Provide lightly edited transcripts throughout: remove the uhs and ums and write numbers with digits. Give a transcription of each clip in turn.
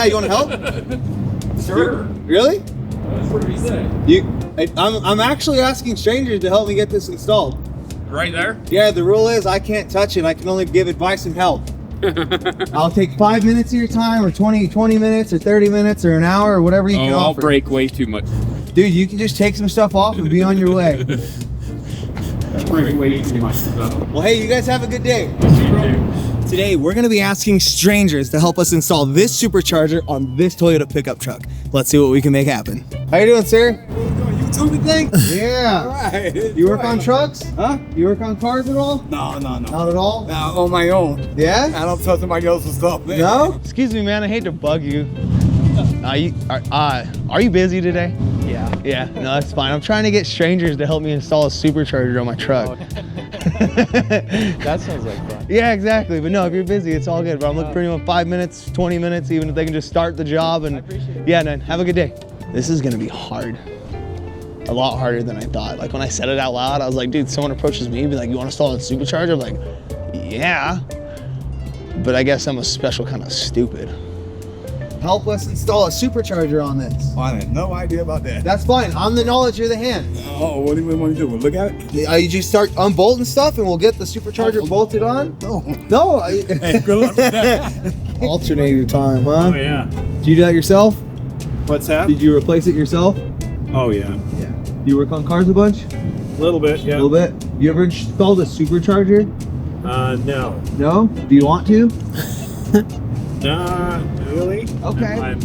Yeah, you want to help? Sure. Really? That's what we say. I'm actually asking strangers to help me get this installed. Right there? Yeah, the rule is I can't touch it. I can only give advice and help. I'll take 5 minutes of your time, or 20 minutes, or 30 minutes, or an hour, or whatever you can offer. I'll break way too much. Dude, you can just take some stuff off and be on your way. Break way too much stuff. Well, hey, you guys have a good day. Today, we're going to be asking strangers to help us install this supercharger on this Toyota pickup truck. Let's see what we can make happen. How you doing, sir? YouTube thing? Yeah. All right. You work on trucks? Huh? You work on cars at all? No. Not at all? On my own. Yeah? I don't touch somebody else's stuff. Man. No? Excuse me, man. I hate to bug you. Are you busy today? Yeah. Yeah. No, that's fine. I'm trying to get strangers to help me install a supercharger on my truck. That sounds like fun. Yeah, exactly. But no, if you're busy, it's all good. But I'm looking for anyone 5 minutes, 20 minutes, even if they can just start the job. And I appreciate it. yeah, man. Have a good day. This is gonna be hard. A lot harder than I thought. Like when I said it out loud, I was like, dude, someone approaches me and be like, you want to install a supercharger? I'm like, yeah. But I guess I'm a special kind of stupid. Help us install a supercharger on this. I had no idea about that. That's fine. I'm the knowledge, you're the hand. Oh, what do you want to do? We'll look at it? You just start unbolting stuff and we'll get the supercharger bolted on? No. No. Hey, good luck with that. Alternator time, huh? Oh, yeah. Did you do that yourself? What's that? Did you replace it yourself? Oh, yeah. Yeah. Do you work on cars a bunch? A little bit, yeah. A little bit. You ever installed a supercharger? No. No? Do you want to? Not really. Okay. I'm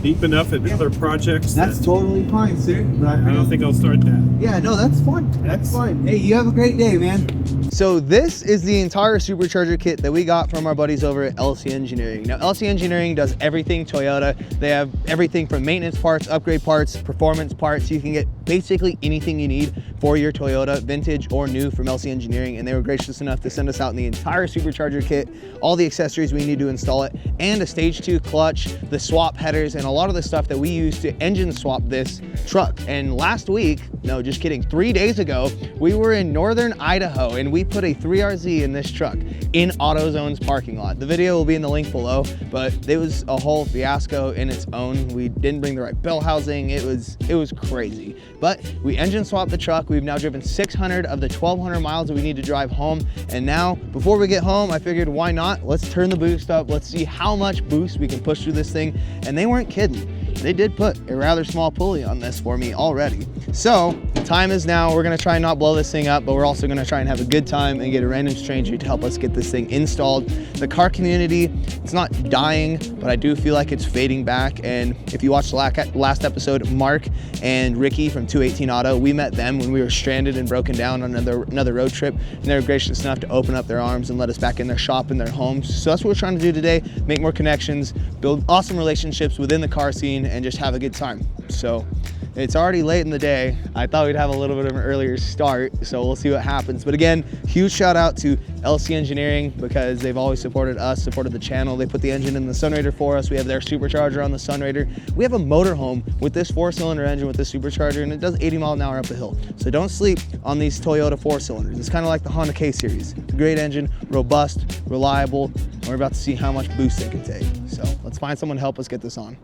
deep enough in other projects. That's totally fine, sir. I don't think I'll start that. Yeah, no, that's fine. That's fine. Hey, you have a great day, man. So this is the entire supercharger kit that we got from our buddies over at LC Engineering. Now, LC Engineering does everything Toyota. They have everything from maintenance parts, upgrade parts, performance parts. You can get basically anything you need for your Toyota, vintage or new, from LC Engineering. And they were gracious enough to send us out the entire supercharger kit, all the accessories we need to install it, and a stage 2 clutch, the swap headers, and a lot of the stuff that we use to engine swap this truck. And last week, no, just kidding, 3 days ago, we were in northern Idaho and we put a 3RZ in this truck in AutoZone's parking lot. The video will be in the link below, but it was a whole fiasco in its own. We didn't bring the right bell housing. It was crazy. But we engine swapped the truck. We've now driven 600 of the 1,200 miles that we need to drive home. And now, before we get home, I figured, why not? Let's turn the boost up. Let's see how much boost we can push through this thing. And they weren't kidding. They did put a rather small pulley on this for me already. So the time is now. We're gonna try and not blow this thing up, but we're also gonna try and have a good time and get a random stranger to help us get this thing installed. The car community, it's not dying, but I do feel like it's fading back. And if you watched the last episode, Mark and Ricky from 218 Auto, we met them when we were stranded and broken down on another road trip, and they were gracious enough to open up their arms and let us back in their shop and their homes. So that's what we're trying to do today, make more connections, build awesome relationships within the car scene, and just have a good time. So it's already late in the day. I thought we'd have a little bit of an earlier start, so we'll see what happens. But again, huge shout out to LC Engineering, because they've always supported us, supported the channel. They put the engine in the Sunraider for us. We have their supercharger on the Sunraider. We have a motorhome with this 4-cylinder engine with this supercharger, and it does 80 miles an hour up the hill. So don't sleep on these Toyota 4-cylinders. It's kind of like the Honda K series. It's a great engine, robust, reliable, and we're about to see how much boost they can take. So let's find someone to help us get this on.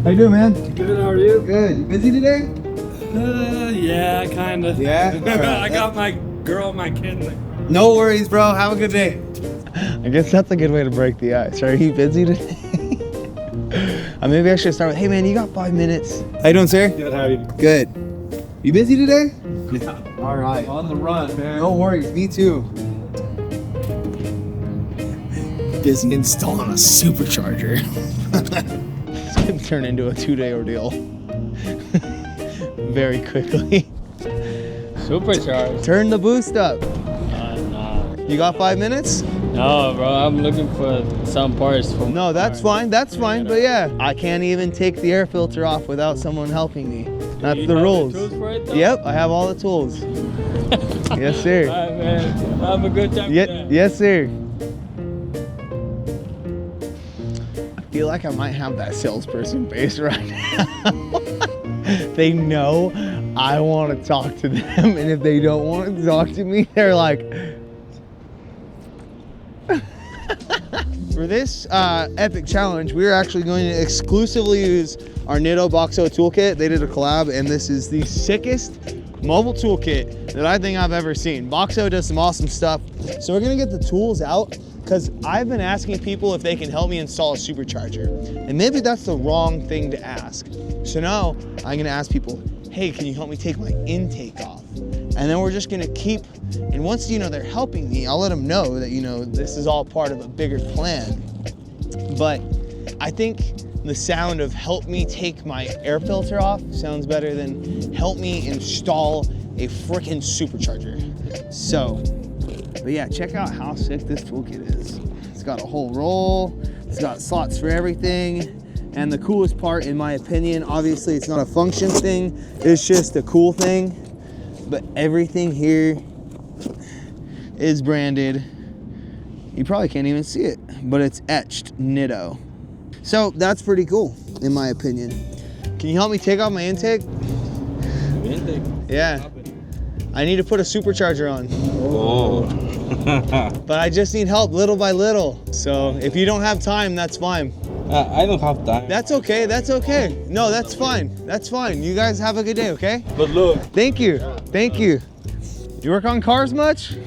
How you doing, man? Good, how are you? Good. You busy today? Yeah, kind of. Yeah? All right. I got my girl, my kid. No worries, bro. Have a good day. I guess that's a good way to break the ice. Are you busy today? Maybe I should start with, hey man, you got 5 minutes? How you doing, sir? Good, how are you? Good. You busy today? Yeah. All right. On the run, man. No worries. Me too. Busy installing a supercharger. It's gonna turn into a 2-day ordeal. Very quickly. Supercharge. Turn the boost up. Nah. You got 5 minutes? No, bro. I'm looking for some parts from. No, that's fine. That's fine. But yeah, I can't even take the air filter off without someone helping me. That's the rules. Tools for it, though? Yep, I have all the tools. Yes, sir. All right, man. Have a good time. Yes, sir. I feel like I might have that salesperson face right now. They know I want to talk to them, and if they don't want to talk to me, they're like, For this epic challenge, we're actually going to exclusively use our Nitto Boxo toolkit. They did a collab, and this is the sickest mobile toolkit that I think I've ever seen. Boxo does some awesome stuff. So we're gonna get the tools out because I've been asking people if they can help me install a supercharger. And maybe that's the wrong thing to ask. So now I'm gonna ask people, hey, can you help me take my intake off? And then we're just gonna keep, and once they're helping me, I'll let them know that this is all part of a bigger plan. But I think the sound of help me take my air filter off sounds better than help me install a freaking supercharger. So, but yeah, check out how sick this toolkit is. It's got a whole roll, it's got slots for everything. And the coolest part, in my opinion, obviously it's not a function thing, it's just a cool thing. But everything here is branded. You probably can't even see it, but it's etched Nitto. So that's pretty cool, in my opinion. Can you help me take off my intake? Intake? Yeah. I need to put a supercharger on. Oh. But I just need help little by little. So if you don't have time, that's fine. I don't have time. That's okay, that's okay. No, that's fine, that's fine. You guys have a good day, okay? Good luck. Thank you, thank you. You work on cars much? A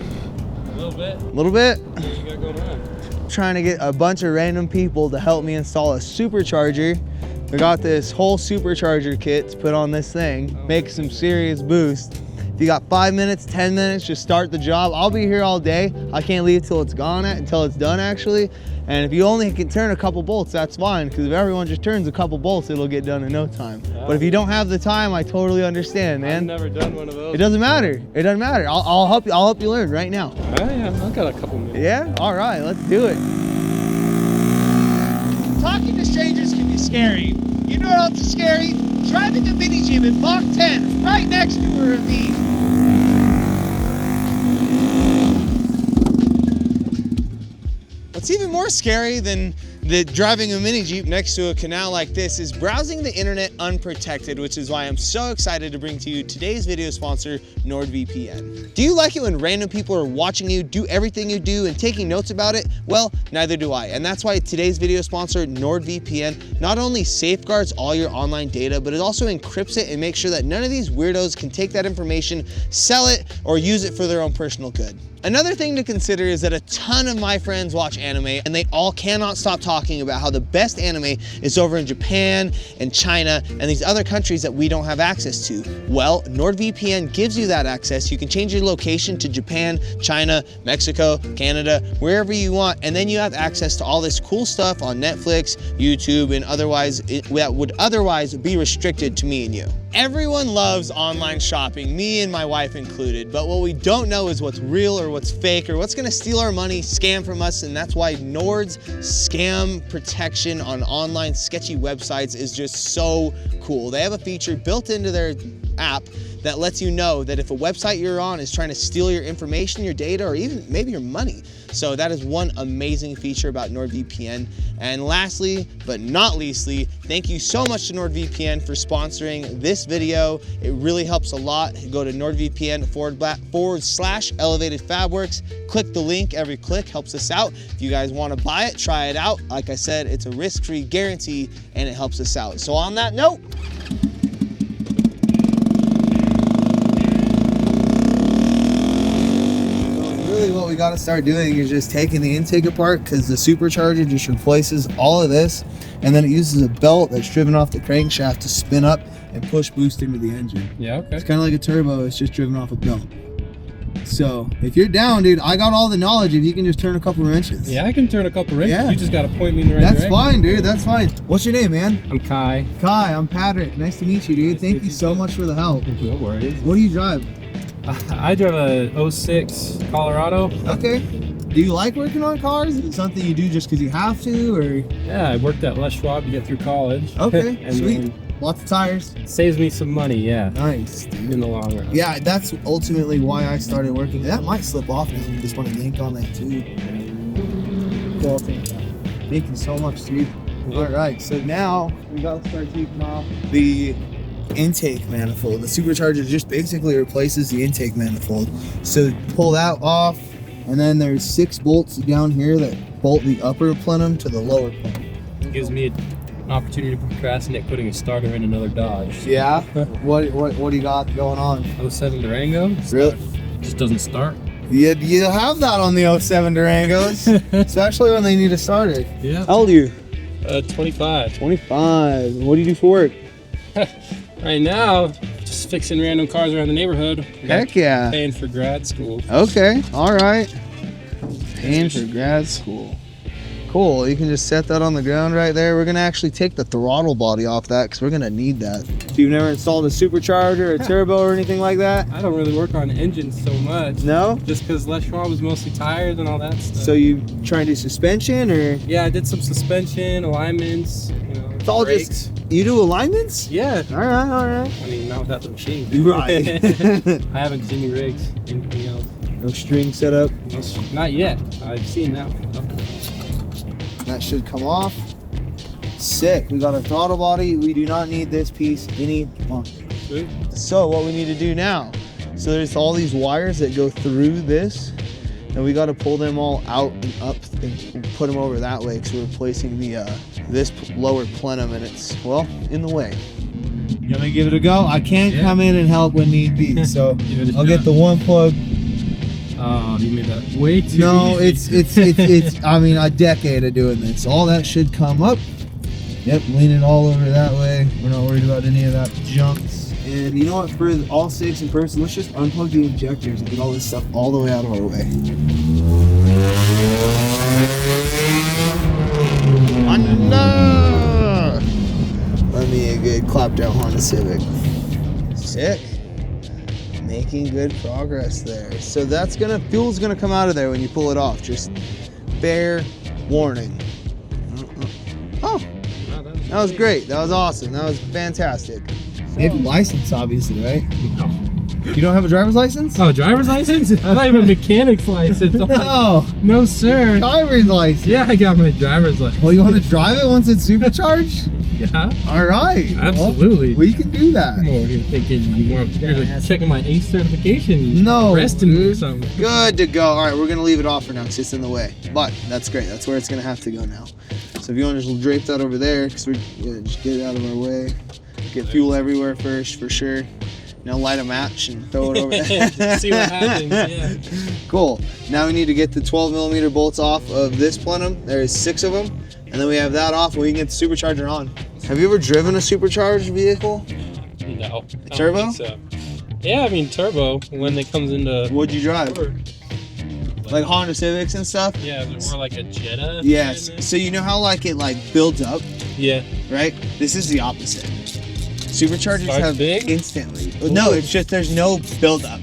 little bit. A little bit? What you got going on? Trying to get a bunch of random people to help me install a supercharger. We got this whole supercharger kit to put on this thing, make some serious boost. If you got 5 minutes, 10 minutes, just start the job. I'll be here all day. I can't leave till it's gone, until it's done actually. And if you only can turn a couple bolts, that's fine, because if everyone just turns a couple bolts, it'll get done in no time. But if you don't have the time, I totally understand, man. I've never done one of those. It doesn't matter. It doesn't matter. I'll help you. I'll help you learn right now. Oh, yeah, I've got a couple minutes. Yeah? All right, let's do it. Talking to strangers can be scary. You know what else is scary? Driving a mini Jeep in Mach 10 right next to a ravine. What's even more scary than driving a mini Jeep next to a canal like this is browsing the internet unprotected, which is why I'm so excited to bring to you today's video sponsor, NordVPN. Do you like it when random people are watching you do everything you do and taking notes about it? Well, neither do I. And that's why today's video sponsor, NordVPN, not only safeguards all your online data, but it also encrypts it and makes sure that none of these weirdos can take that information, sell it, or use it for their own personal good. Another thing to consider is that a ton of my friends watch anime and they all cannot stop talking about how the best anime is over in Japan and China and these other countries that we don't have access to. Well, NordVPN gives you that access. You can change your location to Japan, China, Mexico, Canada, wherever you want, and then you have access to all this cool stuff on Netflix, YouTube, and that would otherwise be restricted to me and you. Everyone loves online shopping, me and my wife included, but what we don't know is what's real or what's fake or what's gonna steal our money, scam from us, and that's why Nord's scam protection on online sketchy websites is just so cool. They have a feature built into their app that lets you know that if a website you're on is trying to steal your information, your data, or even maybe your money. So that is one amazing feature about NordVPN. And lastly, but not leastly, thank you so much to NordVPN for sponsoring this video. It really helps a lot. Go to NordVPN/elevated Fabworks. Click the link. Every click helps us out. If you guys want to buy it, try it out. Like I said, it's a risk-free guarantee and it helps us out. So on that note, what we got to start doing is just taking the intake apart, because the supercharger just replaces all of this, and then it uses a belt that's driven off the crankshaft to spin up and push boost into the engine. Yeah, okay. It's kind of like a turbo, it's just driven off a belt. So if you're down, dude, I got all the knowledge if you can just turn a couple wrenches. Yeah, I can turn a couple wrenches. Yeah. You just got to point me in the right That's direction. fine, dude, that's fine. What's your name, man? I'm Kai. Kai, I'm Patrick. Nice to meet you, dude. Thank you so much for the help. No worries. What do you drive? I drive a 06 Colorado. Okay. Do you like working on cars? Is it something you do just because you have to, or? Yeah, I worked at Les Schwab to get through college. Okay, and sweet. then Lots of tires. saves me some money, yeah. Nice, dude. In the long run. Yeah, that's ultimately why I started working. That might slip off now. You just want to yank on that too. Cool. Thank you so much, dude. All right, so now we got to start taking off the intake manifold. The supercharger just basically replaces the intake manifold. So pull that off, and then there's 6 bolts down here that bolt the upper plenum to the lower plenum. It gives me an opportunity to procrastinate putting a starter in another Dodge. Yeah? What do you got going on? 07 Durango. Really? Just doesn't start. You have that on the 07 Durangos, especially when they need a starter. Yeah. How old are you? 25. 25. What do you do for work? Right now, just fixing random cars around the neighborhood. Heck yeah. Paying for grad school. Okay, all right. Paying for grad school. Cool, you can just set that on the ground right there. We're gonna actually take the throttle body off that because we're gonna need that. So you've never installed a supercharger, a turbo, or anything like that? I don't really work on engines so much. No? Just because Les Schwab was mostly tires and all that stuff. So you trying to do suspension or? Yeah, I did some suspension, alignments, you know, It's all brakes. just, you do alignments? Yeah. All right. I mean, not without the machine. Right. I haven't seen any rigs, anything else. No string setup. Not yet. I've seen that one. That should come off. Sick, we got a throttle body. We do not need this piece any longer. Sweet. So what we need to do now, so there's all these wires that go through this, and we got to pull them all out and up and put them over that way because we're replacing the this lower plenum, and it's, well, in the way. You want me to give it a go? I can come in and help when need be, so Give it a I'll get shot. the one plug. Oh, you made that way too No, easy. it's I mean, a decade of doing this. All that should come up. Yep, lean it all over that way. We're not worried about any of that junk. And you know what, for all six in person, let's just unplug the injectors and get all this stuff all the way out of our way. Honda! Let me a good clap down Honda Civic. Sick. Making good progress there. So that's fuel's gonna come out of there when you pull it off. Just fair warning. Oh, that was great. That was awesome. That was fantastic. You have a license, obviously, right? No. You don't have a driver's license? Oh, driver's license? I thought you had a mechanic's license. I'm like, No, no, sir. driver's license. Yeah, I got my driver's license. Well, you want to drive it once it's supercharged? Yeah, All right. absolutely. Well, we can do that. I'm over here thinking you're like checking my ACE certification. No, Arresting me or dude. something. Good to go. All right, we're gonna leave it off for now because it's in the way. But that's great. That's where it's gonna have to go now. So if you want to just drape that over there, because we're gonna just get it out of our way. Get fuel everywhere first, for sure. Now light a match and throw it over there. See what happens. Yeah. Cool. Now we need to get the 12mm bolts off of this plenum. There's 6 of them. And then we have that off and we can get the supercharger on. Have you ever driven a supercharged vehicle? No. I don't Turbo? think so. Yeah, I mean turbo when it comes into. What'd you drive? Like Honda Civics and stuff? Yeah, is it more like a Jetta? Yes. So you know how like it like builds up, Yeah. right? This is the opposite. Superchargers Starts have big? instantly. No, it's just there's no build up.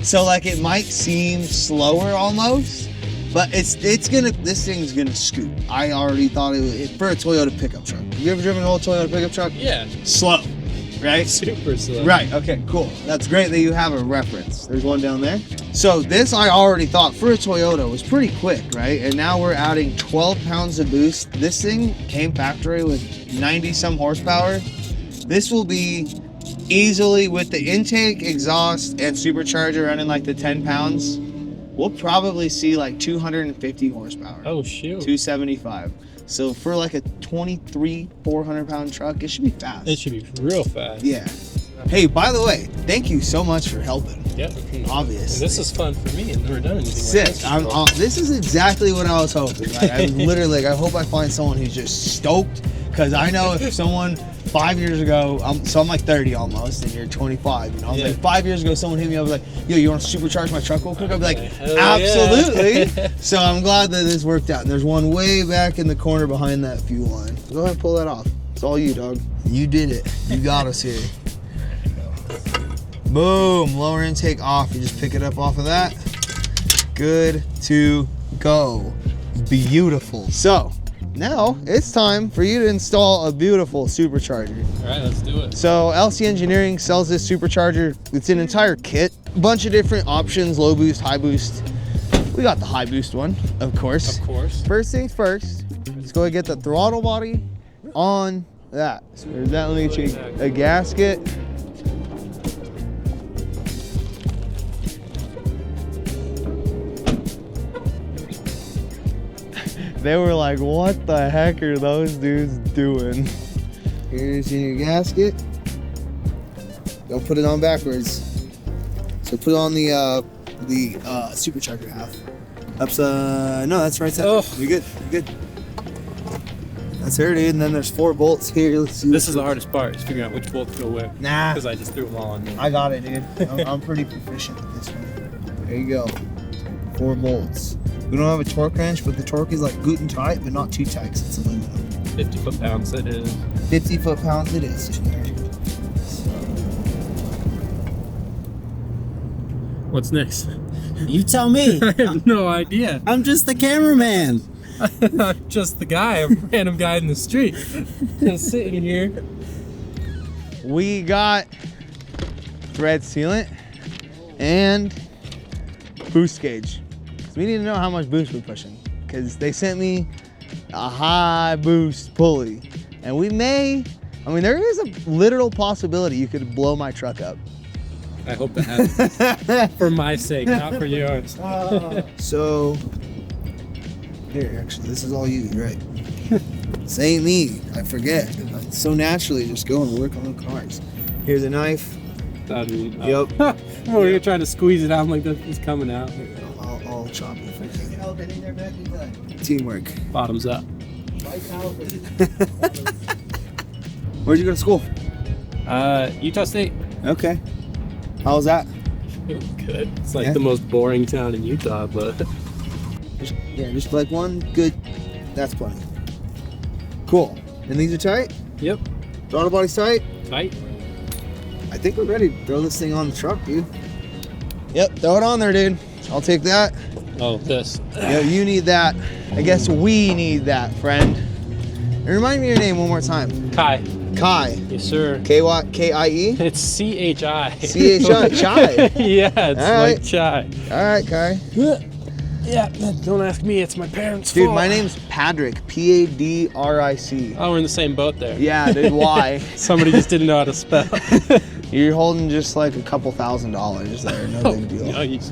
So like it might seem slower almost, but this thing's gonna scoot. I already thought it was for a Toyota pickup truck. Have you ever driven an old Toyota pickup truck? Yeah. Slow, right? Super slow. Right, okay, cool. That's great that you have a reference. There's one down there. So this I already thought for a Toyota was pretty quick, right? And now we're adding 12 pounds of boost. This thing came factory with 90 some horsepower. This will be easily with the intake, exhaust, and supercharger running like the 10 pounds. We'll probably see like 250 horsepower. Oh shoot. 275. So for like a 23, 400 pound truck, it should be fast. It should be real fast. Yeah. Hey, by the way, thank you so much for helping. Yep. Obviously. This is fun for me. I've never done anything Sick. like this. This is exactly what I was hoping. Like, I was literally like, I hope I find someone who's just stoked, because I know if someone 5 years ago, I'm like 30 almost, and you're 25. You know, I was Yeah. like 5 years ago, someone hit me up was like, "Yo, you want to supercharge my truck real quick?" I'd be like, Hell "Absolutely." yeah. So I'm glad that this worked out. And there's one way back in the corner behind that fuel line. Go ahead and pull that off. It's all you, dog. You did it. You got us here. Boom, lower intake off. You just pick it up off of that. Good to go. Beautiful. So now it's time for you to install a beautiful supercharger. All right, let's do it. So LC Engineering sells this supercharger. It's an entire kit, a bunch of different options, low boost, high boost. We got the high boost one, of course. Of course. First things first, let's go and get the throttle body on that. So there's that. Let me get you a gasket. They were like, what the heck are those dudes doing? Here's your gasket. Don't put it on backwards. So put it on the supercharger half. No, that's right side. Oh. You're good. You're good. That's her, dude. And then there's 4 bolts here. Let's see. This is the hardest part, is figuring out which bolt to go where. Nah. Because I just threw them all on there. I got it, dude. I'm pretty proficient with this one. There you go. 4 bolts. We don't have a torque wrench, but the torque is like good and tight, but not too tight 'cause it's aluminum. 50 foot-pounds it is. 50 foot-pounds it is. What's next? You tell me. I have no idea. I'm just the cameraman. I'm just the guy, a random guy in the street. Just sitting here. We got thread sealant and boost gauge. So we need to know how much boost we're pushing, because they sent me a high boost pulley, and there is a literal possibility you could blow my truck up. I hope that happens. For my sake, not for yours. So here, actually, this is all you, right? This ain't me. I forget. I so naturally just go and work on the cars. Here's a knife. Yep. Well, you're trying to squeeze it out. I'm like, it's coming out. I'll chop it. Teamwork. Bottoms up. Where'd you go to school? Utah State. Okay. How was that? Good. It's like Yeah. the most boring town in Utah, but Just like one good. That's plenty. Cool. And these are tight? yep, Throttle body's tight? tight. I think we're ready to throw this thing on the truck, dude. Yep, throw it on there, dude. I'll take that. Oh, this. Yeah, you need that. I guess we need that, friend. And remind me your name one more time. Kai. Kai. Yes, sir. K-Y-K-I-E? It's C-H-I. C-H-I. Chai. Yeah, it's All like right. chai. All right, Kai. Yeah, don't ask me. It's my parents' Dude, fault. my name's Padrick. P-A-D-R-I-C. Oh, we're in the same boat there. Yeah, dude, why? Somebody just didn't know how to spell. You're holding just like a couple $1,000s there. No big deal. Nice.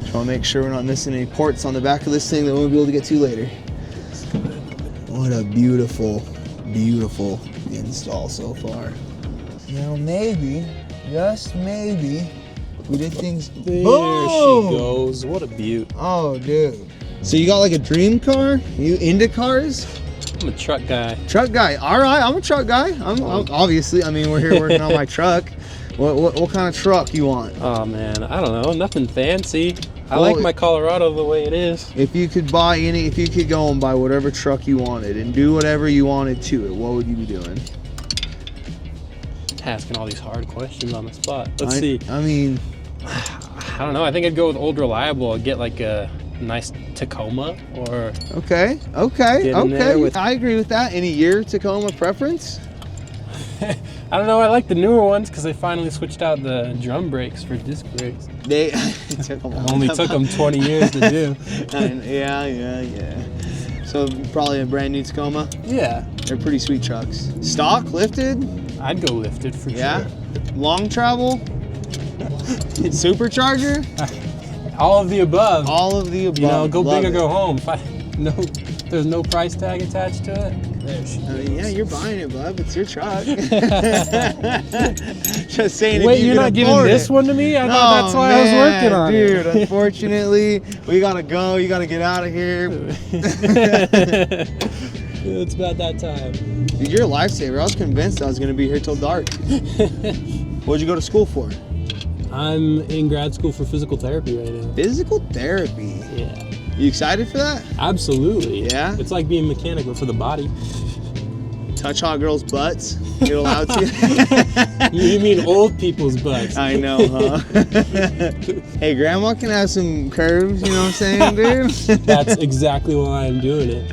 Just want to make sure we're not missing any ports on the back of this thing that we won't be able to get to later. What a beautiful, beautiful install so far. Now maybe, just maybe, we did things. There Boom! she goes. What a beaut. Oh, dude. So you got like a dream car? You into cars? I'm a truck guy. Truck guy. All right, I'm a truck guy. I'm obviously. I mean, we're here working on my truck. What kind of truck you want? Oh man, I don't know. Nothing fancy. I Well, like my Colorado the way it is. If you could if you could go and buy whatever truck you wanted and do whatever you wanted to it, what would you be doing? Asking all these hard questions on the spot. Let's see. I mean, I don't know. I think I'd go with old reliable. I'd get like a nice Tacoma or okay. Get in there with- I agree with that. Any year Tacoma preference? I don't know. I like the newer ones because they finally switched out the drum brakes for disc brakes. They it took them It only took them 20 years to do. Yeah. So probably a brand new Tacoma. Yeah, They're pretty sweet trucks. Stock, lifted, I'd go lifted for yeah. sure. Long travel, supercharger, All of the above. all of the above. You know, go Love big or it. go home. There's no price tag attached to it. There she I mean, yeah, you're buying it, bub. It's your truck. Just saying. Wait, if you you're can not giving afford this it. one to me? I thought that's why I was working on dude, it. unfortunately, we gotta go. You gotta get out of here. It's about that time. Dude, you're a lifesaver. I was convinced I was gonna be here till dark. What'd you go to school for? I'm in grad school for physical therapy right now. Physical therapy. Yeah, You excited for that? absolutely. Yeah? It's like being a mechanic, but for the body. Touch hot girls' butts. You're allowed to. You mean old people's butts. I know, huh? Hey, grandma can have some curves, you know what I'm saying, dude? That's exactly why I'm doing it.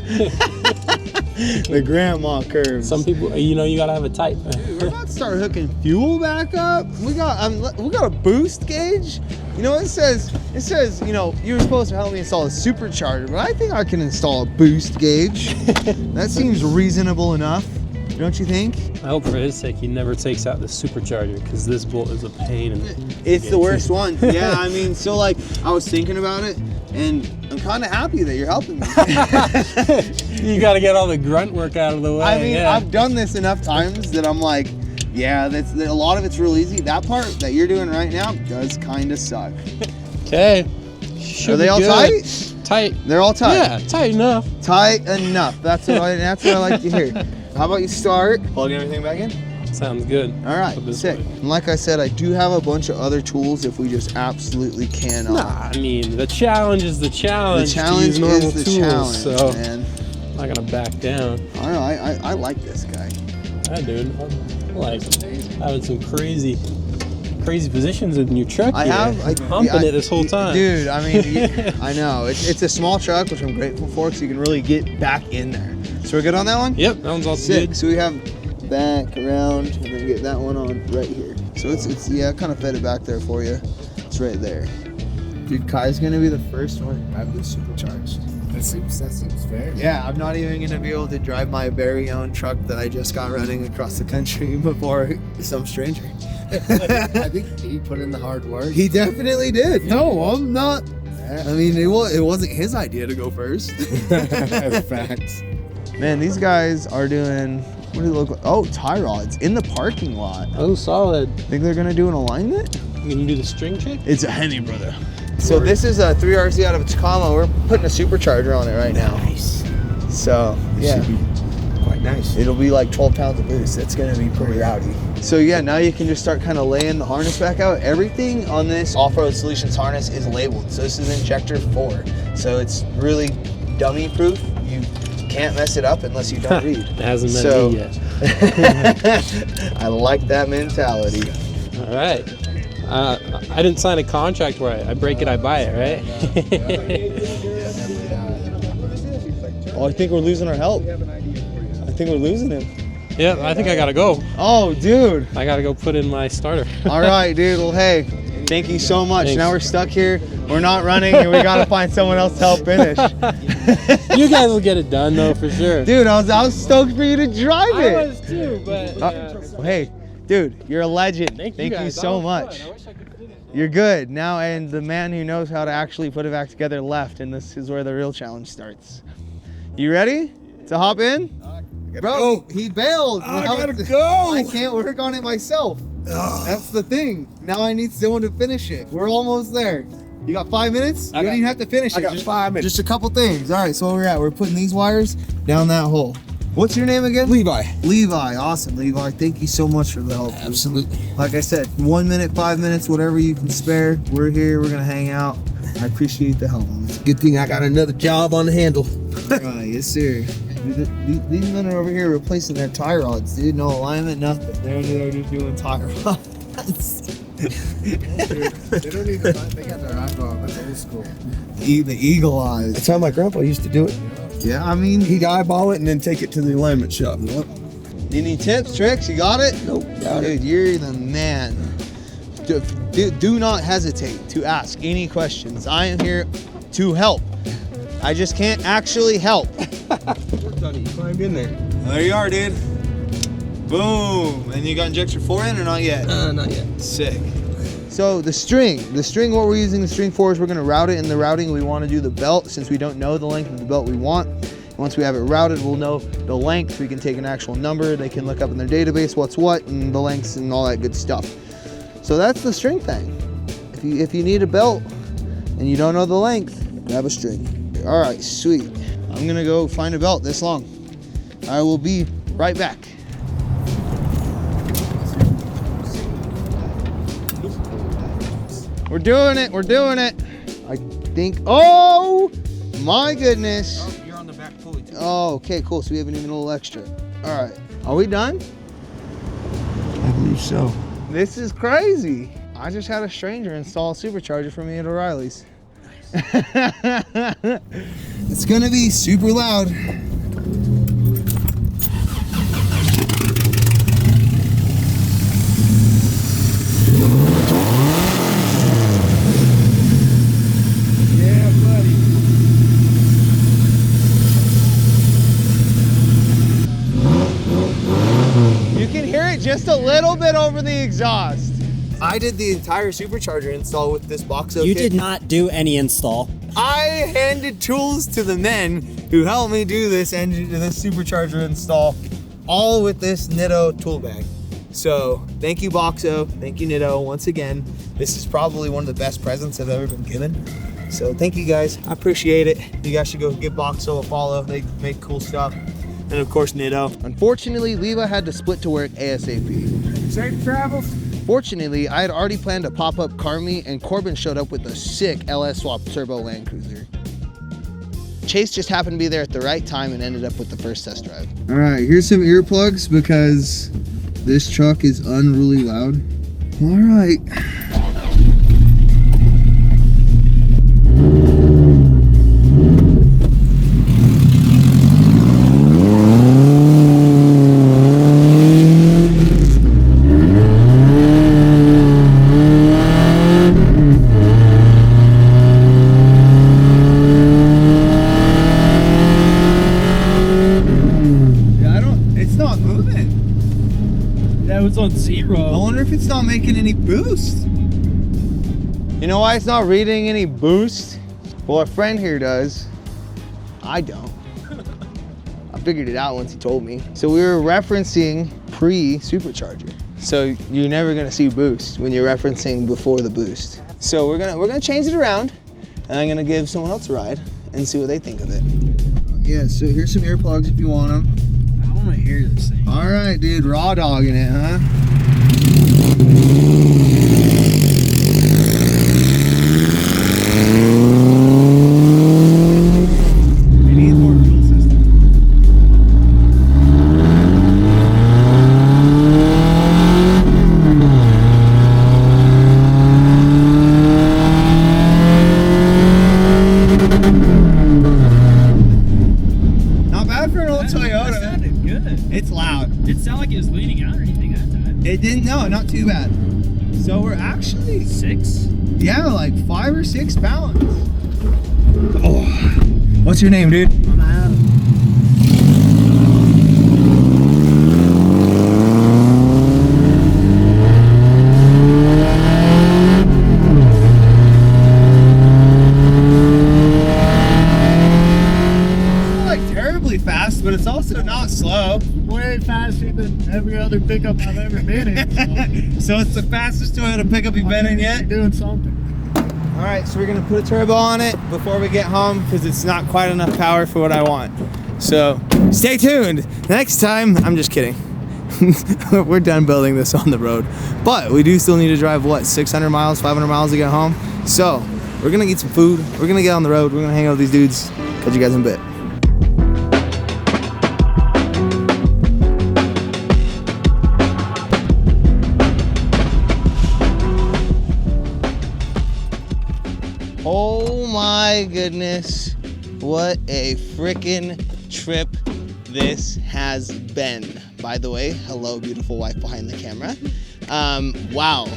The grandma curves. Some people, you know, you gotta have a type. We're about to start hooking fuel back up. We got a boost gauge. You know, it says, you know, you were supposed to help me install a supercharger, but I think I can install a boost gauge. That seems reasonable enough, don't you think? I hope for his sake he never takes out the supercharger because this bolt is a pain. It's the worst one. Yeah, I mean, so like, I was thinking about it. And I'm kind of happy that you're helping me. You got to get all the grunt work out of the way. I mean, yeah. I've done this enough times that I'm like, yeah, a lot of it's real easy. That part that you're doing right now does kind of suck. Okay. Are they all tight? Tight. They're all tight. Yeah, tight enough. Tight enough. That's what I like to hear. How about you start? Plug everything back in. Sounds good. All right, Put this sick. way. And like I said, I do have a bunch of other tools if we just absolutely cannot. Nah, I mean, the challenge is the challenge. The challenge to use normal is the tools, challenge, so man. I'm not gonna back down. I don't know. I like this guy. Yeah, dude. I like having some crazy positions in your truck. I here. have. Humping it this whole time. Dude, I mean, I know. It's a small truck, which I'm grateful for, because you can really get back in there. So we're good on that one? Yep, that one's all Sick. good. So we have back, around, and then get that one on right here. So it's yeah, I kind of fed it back there for you. It's right there. Dude, Kai's gonna be the first one. I have the Supercharge. That seems fair. Yeah, I'm not even gonna be able to drive my very own truck that I just got running across the country before some stranger. I think he put in the hard work. He definitely did. No, I'm not. I mean, it wasn't his idea to go first. Facts. Man, these guys are doing, what do they look like? Oh, tie rods in the parking lot. Oh, solid. Think they're gonna do an alignment? You gonna do the string check? It's a Henny, brother. So this is a 3RZ out of Tacoma. We're putting a supercharger on it right now. Nice. So, yeah. Should be quite nice. It'll be like 12 pounds of boost. It's gonna be pretty rowdy. So yeah, now you can just start kind of laying the harness back out. Everything on this Off-Road Solutions harness is labeled. So this is injector 4. So it's really dummy proof. You can't mess it up unless you don't read. It hasn't met So- me yet. I like that mentality. All right. I didn't sign a contract where I break it, I buy it, right? Oh, I think we're losing our help. I think we're losing him. Yeah, I think I gotta go. Oh, dude. I gotta go put in my starter. All right, dude. Well, hey, thank you so much. Thanks. Now we're stuck here. We're not running, and we gotta find someone else to help finish. You guys will get it done, though, for sure. Dude, I was stoked for you to drive it. I was too, but Well, hey, dude, you're a legend. thank you you guys. so That was much. fun. I wish I could do that. You're good now, and the man who knows how to actually put it back together left, and this is where the real challenge starts. You ready to hop in? Bro, he bailed. I gotta go. I can't work on it myself. That's the thing. Now I need someone to finish it. We're almost there. You got 5 minutes? You don't even have to finish it. I got Just 5 minutes. Just a couple things. All right, so where we're at, we're putting these wires down that hole. What's your name again? Levi. Levi. Awesome, Levi. Thank you so much for the help. Absolutely. Like I said, 1 minute, 5 minutes, whatever you can spare. We're here. We're gonna hang out. I appreciate the help. Good thing I got another job on the handle. Right, yes, sir. These men are over here replacing their tie rods, dude. No alignment, nothing. They're just doing tie rods. They don't even. They got their eyeball. That's old school. The eagle eyes. That's how my grandpa used to do it. Yeah, I mean, He'd eyeball it and then take it to the alignment shop. Yep. any tips, tricks? You got it? Nope. Got it. Dude, you're the man. Do not hesitate to ask any questions. I am here to help. I just can't actually help. Worked on it. You climbed in there. There you are, dude. Boom. And you got injector 4 in or not yet? Not yet. Sick. So the string, what we're using the string for is we're gonna route it. In the routing, we wanna do the belt since we don't know the length of the belt we want. Once we have it routed, we'll know the length. We can take an actual number. They can look up in their database what's what and the lengths and all that good stuff. So that's the string thing. If you need a belt and you don't know the length, grab a string. All right, sweet. I'm gonna go find a belt this long. I will be right back. We're doing it, I think, oh my goodness. Oh, you're on the back pulley too. Oh, okay, cool, so we have even a little extra. All right, are we done? I believe so. This is crazy. I just had a stranger install a supercharger for me at O'Reilly's. It's gonna be super loud. Yeah, buddy. You can hear it just a little bit over the exhaust. I did the entire supercharger install with this Boxo You kit. did not do any install. I handed tools to the men who helped me do this engine, this supercharger install, all with this Nitto tool bag. So thank you, Boxo. Thank you, Nitto. Once again, this is probably one of the best presents I've ever been given. So thank you guys. I appreciate it. You guys should go give Boxo a follow. They make cool stuff. And of course, Nitto. Unfortunately, Levi had to split to work ASAP. Safe travels. Fortunately, I had already planned a pop-up car meet, and Corbin showed up with a sick LS swap turbo Land Cruiser. Chase just happened to be there at the right time and ended up with the first test drive. All right, here's some earplugs because this truck is unruly loud. All right. On zero. I wonder if it's not making any boost. You know why it's not reading any boost? Well, a friend here does. I don't. I figured it out once he told me. So we were referencing pre-Supercharger. So you're never gonna see boost when you're referencing before the boost. So we're gonna change it around, and I'm gonna give someone else a ride and see what they think of it. Yeah, so here's some earplugs if you want them. I want to hear this thing. All right, dude, raw dogging it, huh? It needs more fuel system. Not bad for an old Toyota. That sounded good. It's loud. It sounded like it was leaning out or anything that time. It didn't, no, not too bad. So we're actually, 6? yeah, like 5 or 6 pounds. Oh, what's your name, dude? I'm Adam. It's not like terribly fast, but it's also not slow. Way faster than every other pickup I've ever been in. So it's the fastest Toyota pickup you've been in yet? Doing something. All right, so we're gonna put a turbo on it before we get home because it's not quite enough power for what I want. So stay tuned. Next time, I'm just kidding. We're done building this on the road, but we do still need to drive, what, 600 miles, 500 miles to get home? So we're gonna get some food. We're gonna get on the road. We're gonna hang out with these dudes. Catch you guys in a bit. Oh my goodness, what a frickin' trip this has been. By the way, hello beautiful wife behind the camera. Wow,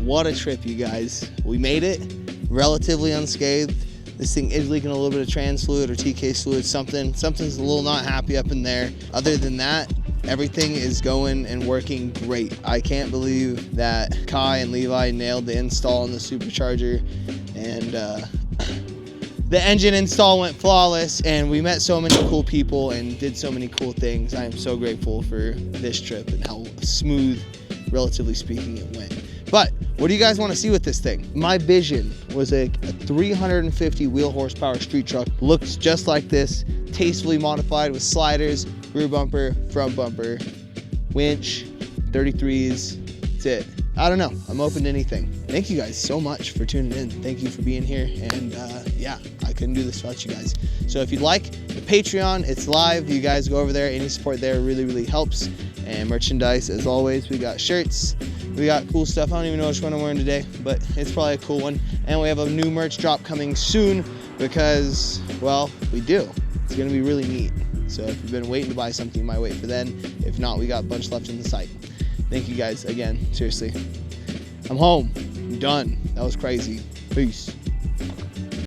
what a trip, you guys. We made it relatively unscathed. This thing is leaking a little bit of trans fluid or TK fluid, something's a little not happy up in there. Other than that, everything is going and working great. I can't believe that Kai and Levi nailed the install on the Supercharger, and the engine install went flawless, and we met so many cool people and did so many cool things. I am so grateful for this trip and how smooth, relatively speaking, it went. But what do you guys want to see with this thing? My vision was a 350 wheel horsepower street truck. Looks just like this, tastefully modified with sliders, rear bumper, front bumper, winch, 33s. That's it. I don't know. I'm open to anything. Thank you guys so much for tuning in. Thank you for being here. And yeah, I couldn't do this without you guys. So if you'd like the Patreon, it's live. You guys go over there. Any support there really, really helps. And merchandise, as always, we got shirts. We got cool stuff. I don't even know which one I'm wearing today, but it's probably a cool one. And we have a new merch drop coming soon because, well, we do. It's gonna be really neat. So if you've been waiting to buy something, you might wait for then. If not, we got a bunch left in the site. Thank you guys again, seriously. I'm home, I'm done. That was crazy. Peace.